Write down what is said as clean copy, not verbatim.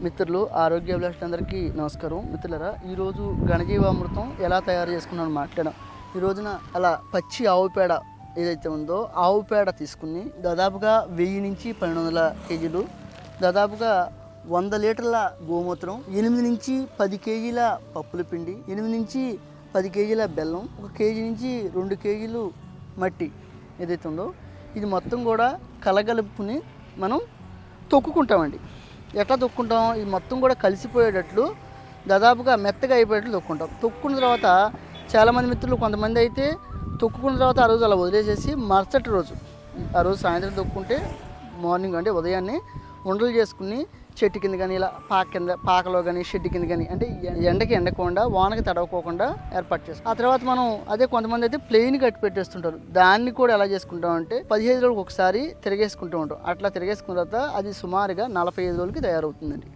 మిత్రులు ఆరోగ్యాభిలాషులందరికీ నమస్కారం. మిత్రులారా, ఈరోజు ఘనజీవామృతం ఎలా తయారు చేసుకున్నాను మాట్లాడడం. ఈ రోజున అలా పచ్చి ఆవు పేడ ఏదైతే ఉందో ఆవు పేడ తీసుకుని దాదాపుగా 1000 నుంచి 1200 కేజీలు, దాదాపుగా 100 లీటర్ల గోమూత్రం, 8 నుంచి 10 కేజీల పప్పుల పిండి, 8 నుంచి 10 కేజీల బెల్లం, 1 కేజీ నుంచి 2 కేజీలు మట్టి ఏదైతే ఉందో ఇది మొత్తం కూడా కలగలుపుకుని మనం తొక్కుకుంటామండి. ఎట్లా తొక్కుంటాం? ఇది మొత్తం కూడా కలిసిపోయేటట్లు దాదాపుగా మెత్తగా అయిపోయేటట్లు తొక్కుంటాం. తొక్కున్న తర్వాత చాలామంది మిత్రులు కొంతమంది అయితే తొక్కుకున్న తర్వాత ఆ రోజు అలా వదిలేసేసి మరుసటి రోజు ఆ రోజు సాయంత్రం తొక్కుంటే మార్నింగ్ అంటే ఉదయాన్నే ఉండలు చేసుకుని చెట్టు కింద కానీ ఇలా పాకలో కానీ షెడ్ కింద కానీ అంటే ఎండకి ఎండకుండా వానకి తడవకోకుండా ఏర్పాటు చేస్తాం. ఆ తర్వాత మనం అదే కొంతమంది అయితే ప్లెయిన్ కట్టి పెట్టేస్తుంటారు. దాన్ని కూడా ఎలా చేసుకుంటాం అంటే 15 రోజులకు ఒకసారి తిరిగేసుకుంటూ ఉంటాం. అట్లా తిరిగేసుకున్న తర్వాత అది సుమారుగా 45 రోజులకి తయారవుతుందండి.